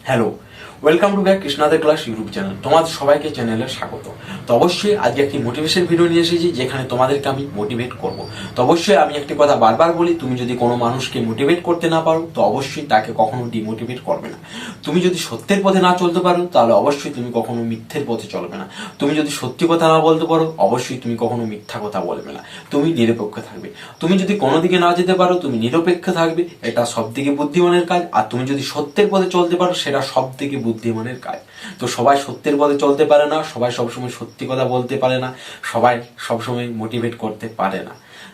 Hello, welcome to back কৃষ্ণাদের class YouTube channel. তোমাদের সবাইকে চ্যানেলে স্বাগত। তো অবশ্যই আজকে একটি মোটিভেশন ভিডিও নিয়ে এসেছি, যেখানে তোমাদেরকে আমি মোটিভেট করব। তো অবশ্যই আমি একটি কথা বারবার বলি, তুমি যদি কোনো মানুষকে মোটিভেট করতে না পারো তো অবশ্যই তাকে কখনো ডিমোটিভেট করবে না। তুমি যদি সত্যের পথে না চলতে পারো তাহলে অবশ্যই তুমি কখনো মিথ্যের পথে চলবে না। তুমি যদি সত্যি কথা না বলতে পারো অবশ্যই তুমি কখনো মিথ্যা কথা বলবে না। তুমি নিরপেক্ষ থাকবে। তুমি যদি কোনো দিকে না যেতে পারো তুমি নিরপেক্ষ থাকবে, এটা সব থেকে বুদ্ধিমানের কাজ। আর তুমি যদি সত্যের পথে চলতে পারো সেটা সব থেকে বুদ্ধিমানের কাজ। তো সবাই সত্যের পথে চলতে পারে না, সবাই সবসময় সত্যি কথা বলতে পারে না, সবাই সবসময় মোটিভেট করতে পারে না।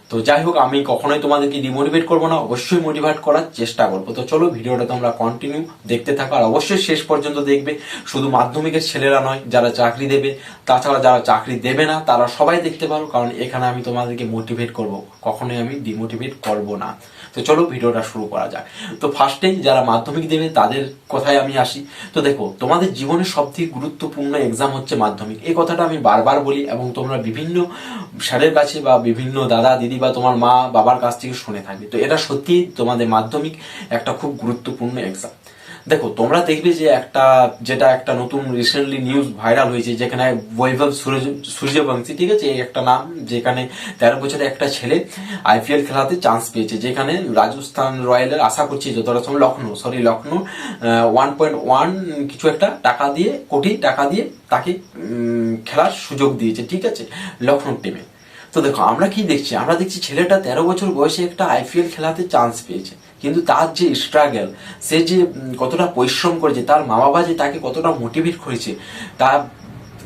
তো যাই হোক, আমি কখনোই তোমাদেরকে ডিমোটিভেট করবো না, অবশ্যই মোটিভেট করার চেষ্টা করবো। তো চলো ভিডিওটা তোমরা কন্টিনিউ দেখতে থাকো, আর অবশ্যই শেষ পর্যন্ত দেখবে। শুধু মাধ্যমিকের ছেলেরা নয়, যারা চাকরি দেবে, তাছাড়া যারা চাকরি দেবে না তারা সবাই দেখতে পারো, কারণ এখানে আমি তোমাদেরকে মোটিভেট করব, কখনোই আমি ডিমোটিভেট করব না। তো চলো ভিডিওটা শুরু করা যাক। তো ফার্স্টেই যারা মাধ্যমিক দেবে তাদের কথায় আমি আসি। তো দেখো, তোমাদের জীবনের সবথেকে গুরুত্বপূর্ণ এক্সাম হচ্ছে মাধ্যমিক। এই কথাটা আমি বারবার বলি এবং তোমরা বিভিন্ন স্যারের কাছে বা বিভিন্ন দাদা দিদি বা তোমার মা বাবার কাছ থেকে শুনে থাকবে। তো এটা সত্যি, তোমাদের মাধ্যমিক একটা খুব গুরুত্বপূর্ণ এক্সাম। দেখো, তোমরা দেখবে যে একটা নতুন রিসেন্টলি নিউজ ভাইরাল হয়েছে, যেখানে বৈভব সূর্যবংশী, ঠিক আছে, এই একটা নাম, যেখানে 13 বছরের একটা ছেলে আইপিএল খেলাতে চান্স পেয়েছে, যেখানে রাজস্থান রয়্যালের আশা করছি যতটা সময় লখনৌ 1.1 কিছু একটা কোটি টাকা দিয়ে তাকে খেলার সুযোগ দিয়েছে, ঠিক আছে, লখনৌ টিমে। তো দেখো, আমরা কি দেখছি? আমরা দেখছি ছেলেটা 13 বছর বয়সে একটা আইপিএল খেলাতে চান্স পেয়েছে, কিন্তু তার যে স্ট্রাগল, সে যে কতটা পরিশ্রম করেছে, তার মা বাবা যে তাকে কতটা মোটিভেট করেছে, তা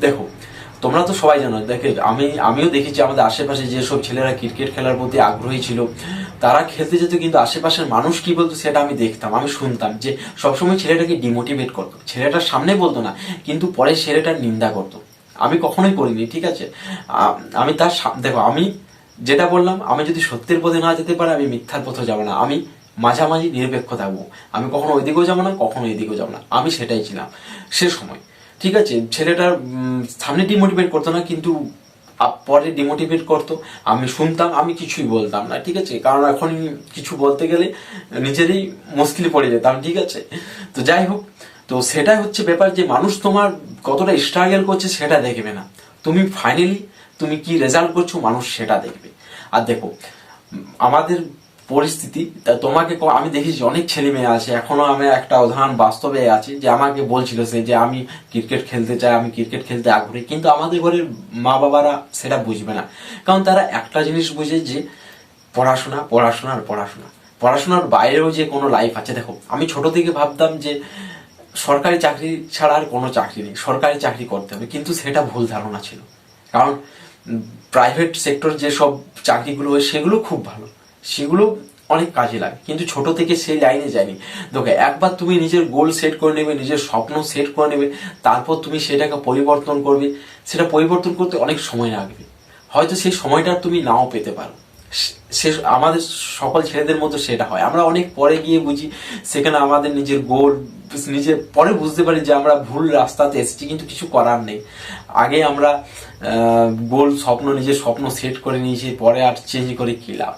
দেখো। তোমরা তো সবাই জানো, আমিও দেখেছি আমাদের আশেপাশে যেসব ছেলেরা ক্রিকেট খেলার প্রতি আগ্রহী ছিল, তারা খেলতে যেত, কিন্তু আশেপাশের মানুষ কি বলতো সেটা আমি দেখতাম, আমি শুনতাম যে সবসময় ছেলেটাকে ডিমোটিভেট করতো। ছেলেটার সামনে বলতো না, কিন্তু পরে ছেলেটার নিন্দা করতো। আমি কখনোই করিনি, ঠিক আছে। আমি দেখো, আমি যেটা বললাম, আমি যদি সত্যের পথে না যেতে পারি আমি মিথ্যার পথে যাবো না, আমি মাঝামাঝি নিরপেক্ষ থাকবো। আমি কখনো ওইদিকেও যাবো না, কখনো এদিকেও যাবো না, আমি সেটাই ছিলাম সে সময়, ঠিক আছে। ছেলেটার সামনে ডিমোটিভেট করতো না, কিন্তু পরে ডিমোটিভেট করতো। আমি শুনতাম, আমি কিছুই বলতাম না, ঠিক আছে, কারণ এখন কিছু বলতে গেলে নিজেরই মুশকিলে পড়ে যেতাম, ঠিক আছে। তো যাই হোক, তো সেটাই হচ্ছে ব্যাপার, যে মানুষ তোমার কতটা স্ট্রাগল করছে সেটা দেখবে না, তুমি ফাইনালি তুমি কি রেজাল্ট করছো মানুষ সেটা দেখবে। আর দেখো, আমাদের পরিস্থিতি, তোমাকে আমি দেখেছি অনেক ছেলে মেয়ে আছে, এখনো আমি একটা উদাহরণ বাস্তবে আছে, যে আমাকে বলছিল সে যে আমি ক্রিকেট খেলতে চাই, আমি ক্রিকেট খেলতে আগ্রহী, কিন্তু আমাদের ঘরের মা বাবারা সেটা বুঝবে না, কারণ তারা একটা জিনিস বুঝে যে পড়াশোনা পড়াশোনা আর পড়াশোনা, পড়াশোনার বাইরেও যে কোনো লাইফ আছে। দেখো, আমি ছোট থেকে ভাবতাম যে সরকারি চাকরি ছাড়া আর কোনো চাকরি নেই, সরকারি চাকরি করতে হবে, কিন্তু সেটা ভুল ধারণা ছিল, কারণ প্রাইভেট সেক্টর যেসব চাকরিগুলো হয় সেগুলো খুব ভালো, সেগুলো অনেক কাজে লাগে, কিন্তু ছোট থেকে সেই লাইনে যায়নি। দেখো, একবার তুমি নিজের গোল সেট করে নেবে, নিজের স্বপ্ন সেট করে নেবে, তারপর তুমি সেটাকে পরিবর্তন করবে, সেটা পরিবর্তন করতে অনেক সময় লাগবে, হয়তো সেই সময়টা তুমি নাও পেতে পারো। সে আমাদের সকল ছেলেদের মধ্যে সেটা হয়, আমরা অনেক পরে গিয়ে বুঝি, সেখানে আমাদের নিজের গোল নিজে পরে বুঝতে পারি যে আমরা ভুল রাস্তাতে এসেছি, কিন্তু কিছু করার নেই। আগে আমরা নিজের স্বপ্ন সেট করে নিয়েছি, পরে আর চেঞ্জ করে কি লাভ।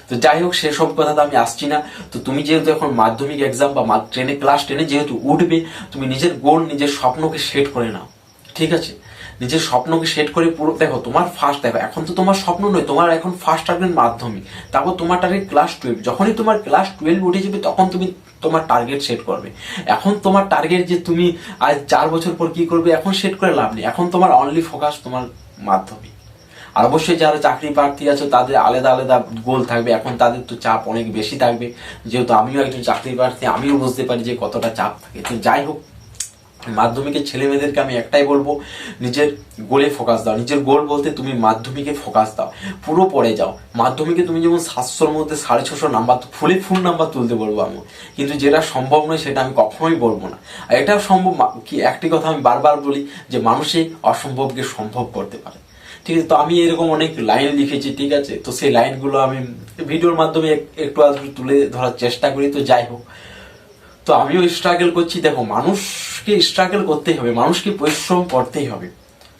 তো যাই হোক, সেসব কথাতে আমি আসছি না। তো তুমি যেহেতু এখন মাধ্যমিক এক্সাম বা ক্লাস 10 যেহেতু উঠবে, তুমি নিজের গোল নিজের স্বপ্নকে সেট করে নাও, ঠিক আছে। নিজের স্বপ্নকে সেট করে পুরো দেখো, তোমার ফার্স্ট, দেখো এখন তো তোমার স্বপ্ন নয়, তোমার এখন ফার্স্ট টার্গেট মাধ্যমিক, তারপর তোমার টার্গেট ক্লাস 12। যখনই তোমার ক্লাস 12 উঠে যাবে তখন তুমি তোমার টার্গেট সেট করবে। এখন তোমার টার্গেট যে তুমি আজ 4 বছর পর কি করবে এখন সেট করে লাভ নেই, এখন তোমার অনলি ফোকাস তোমার মাধ্যমিক। আর অবশ্যই যারা চাকরি প্রার্থী আছে তাদের আলাদা আলাদা গোল থাকবে, এখন তাদের তো চাপ অনেক বেশি থাকবে, যেহেতু আমিও একজন চাকরি প্রার্থী, আমিও বুঝতে পারি যে কতটা চাপ থাকে। তো যাই হোক, মাধ্যমিকের ছেলে মেয়েদেরকে আমি একটাই বলবো, নিজের গোলে ফোকাস দাও। নিজের গোল বলতে তুমি মাধ্যমিকে ফোকাস দাও, পুরো পড়ে যাও। মাধ্যমিকে তুমি যেমন 700-র মধ্যে 650 নাম্বার, ফুল নাম্বার তুলতে বলবো আমি, কিন্তু যেটা সম্ভব নয় সেটা আমি কখনোই বলবো না। আর এটাও সম্ভব কি, একটি কথা আমি বারবার বলি, যে মানুষই অসম্ভবকে সম্ভব করতে পারে, ঠিক আছে। তো আমি এরকম অনেক লাইন লিখেছি, ঠিক আছে, তো সেই লাইনগুলো আমি ভিডিওর মাধ্যমে একটু আধটু তুলে ধরার চেষ্টা করি। তো যাই হোক, তো আমিও স্ট্রাগল করছি। দেখো, মানুষকে স্ট্রাগল করতেই হবে, মানুষকে পরিশ্রম করতেই হবে,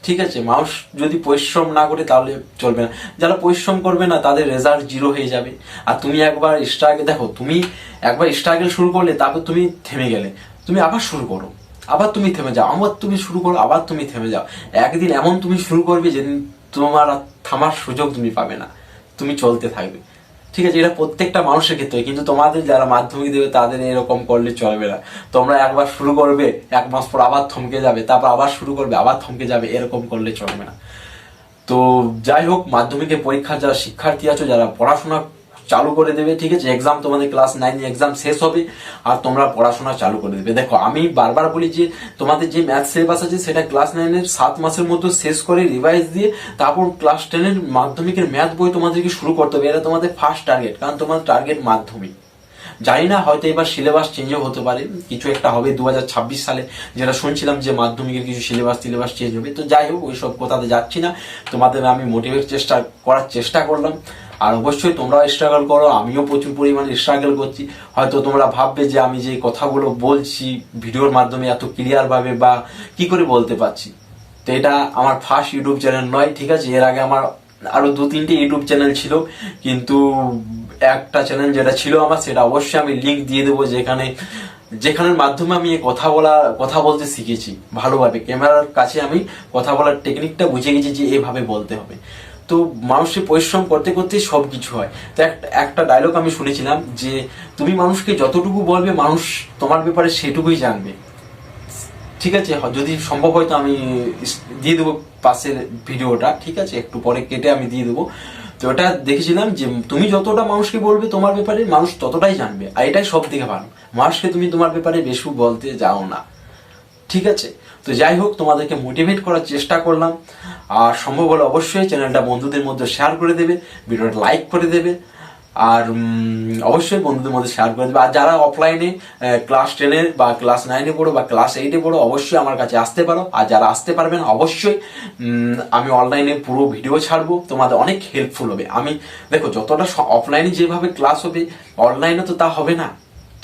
ঠিক আছে। মানুষ যদি পরিশ্রম না করে তাহলে চলবে না, যারা পরিশ্রম করবে না তাদের রেজাল্ট 0 হয়ে যাবে। আর তুমি একবার স্ট্রাগল, দেখো তুমি একবার স্ট্রাগল শুরু করলে তারপর তুমি থেমে গেলে, তুমি আবার শুরু করো, আবার তুমি থেমে যাও, আবার তুমি শুরু করো, আবার তুমি থেমে যাও। একদিন এমন তুমি শুরু করবে যেদিন তোমার আর থামার সুযোগ তুমি পাবে না, তুমি চলতে থাকবে। ঠিক আছে, এটা প্রত্যেকটা মানুষের ক্ষেত্রে, কিন্তু তোমাদের যারা মাধ্যমিক দেবে তাদের এরকম করলে চলবে না। তোমরা একবার শুরু করবে, 1 মাস পর আবার থমকে যাবে, তারপর আবার শুরু করবে, আবার থমকে যাবে, এরকম করলে চলবে না। তো যাই হোক, মাধ্যমিকের পরীক্ষার যারা শিক্ষার্থী আছো, যারা পড়াশোনা চালু করে দেবে, ঠিক আছে, এক্সাম তোমাদের ক্লাস 9 এক্সাম শেষ হবে আর তোমরা পড়াশোনা চালু করে দেবে। দেখো আমি বারবার বলি যে তোমাদের যে ম্যাথ সিলেবাস আছে সেটা ক্লাস 9-এর 7 মাসের মধ্যে শেষ করে রিভাইজ দিয়ে তারপর ক্লাস 10-এর মাধ্যমিকের ম্যাথ বই তোমাদেরকে শুরু করতে হবে। এটা তোমাদের ফার্স্ট টার্গেট, কারণ তোমার টার্গেট মাধ্যমিক। জানি না, হয়তো এবার সিলেবাস চেঞ্জও হতে পারে, কিছু একটা হবে 2026 সালে, যেটা শুনছিলাম যে মাধ্যমিকের কিছু সিলেবাস চেঞ্জ হবে। তো যাই হোক, ওইসব কথাতে যাচ্ছি না, তোমাদের আমি মোটিভেট করার চেষ্টা করলাম। আর অবশ্যই তোমরাও স্ট্রাগল করো, আমিও প্রচুর পরিমাণে স্ট্রাগল করছি। হয়তো তোমরা ভাববে যে আমি যে কথাগুলো বলছি ভিডিওর মাধ্যমে এত ক্লিয়ার ভাবে বা কি করে বলতে পারছি, তো এটা আমার ফার্স্ট ইউটিউব চ্যানেল নয়, ঠিক আছে। এর আগে আমার আরো 2-3টে ইউটিউব চ্যানেল ছিল, কিন্তু একটা চ্যানেল যেটা ছিল আমার, সেটা অবশ্যই আমি লিঙ্ক দিয়ে দেবো, যেখানের মাধ্যমে আমি কথা বলতে শিখেছি ভালোভাবে। ক্যামেরার কাছে আমি কথা বলার টেকনিকটা বুঝে গেছি যে এভাবে বলতে হবে। তো মানুষের পরিশ্রম করতে করতে সবকিছু হয়। তো একটা ডায়লগ আমি শুনেছিলাম যে তুমি মানুষকে যতটুকু বলবে মানুষ তোমার ব্যাপারে সেটুকুই জানবে। ঠিক আছে, যদি সম্ভব হয় তো আমি দিয়ে দেবো পাশের ভিডিওটা, ঠিক আছে, একটু পরে কেটে আমি দিয়ে দেবো। তো ওটা দেখেছিলাম যে তুমি যতটা মানুষকে বলবে তোমার ব্যাপারে মানুষ ততটাই জানবে, আর এটাই সব থেকে ভালো। মানুষকে তুমি তোমার ব্যাপারে বেশি বলতে যাও না, ঠিক আছে। তো যাই হোক, তোমাদেরকে মোটিভেট করার চেষ্টা করলাম। আর সম্ভব হলে অবশ্যই চ্যানেলটা বন্ধুদের মধ্যে শেয়ার করে দেবে, ভিডিওটা লাইক করে দেবে, আর অবশ্যই বন্ধুদের মধ্যে শেয়ার করে দেবে। আর যারা অফলাইনে ক্লাস 10-এর বা ক্লাস 9-এ পড়ো বা ক্লাস 8-এ পড়ো, অবশ্যই আমার কাছে আসতে পারো। আর যারা আসতে পারবে না, অবশ্যই আমি অনলাইনে পুরো ভিডিও ছাড়বো, তোমাদের অনেক হেল্পফুল হবে। আমি দেখো, যতটা অফলাইনে যেভাবে ক্লাস হবে অনলাইনে তো তা হবে না,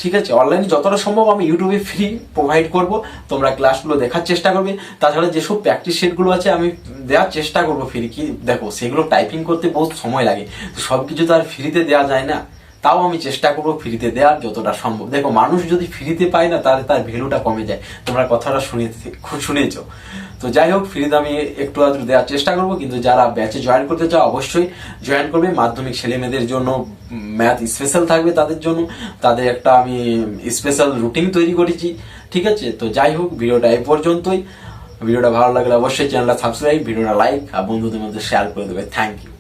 ঠিক আছে। অনলাইনে যতটা সম্ভব আমি ইউটিউবে ফ্রি প্রোভাইড করব, তোমরা ক্লাসগুলো দেখার চেষ্টা করবে। তাছাড়া যেসব প্র্যাকটিস সেটগুলো আছে আমি দেওয়ার চেষ্টা করবো ফ্রি। কি দেখো, সেগুলো টাইপিং করতে বহুত সময় লাগে, তো সবকিছু তো আর ফ্রিতে দেওয়া যায় না, তাও আমি চেষ্টা করবো ফ্রিতে দেওয়ার যতটা সম্ভব। দেখো, মানুষ যদি ফ্রিতে পায় না, তাহলে তার ভ্যালুটা কমে যায়, তোমরা কথাটা শুনেছো। তো যাই হোক, ফ্রিতে আমি একটু আধটু দেওয়ার চেষ্টা করবো, কিন্তু যারা ব্যাচে জয়েন করতে চাও অবশ্যই জয়েন করবে। মাধ্যমিক ছেলে মেয়েদের জন্য ম্যাথ স্পেশাল থাকবে, তাদের জন্য তাদের একটা আমি স্পেশাল রুটিন তৈরি করেছি, ঠিক আছে। তো যাই হোক, ভিডিওটা এই পর্যন্তই। ভিডিওটা ভালো লাগলে অবশ্যই চ্যানেলটা সাবস্ক্রাইব, ভিডিওটা লাইক আর বন্ধুদের মধ্যে শেয়ার করে দেবে। Thank you.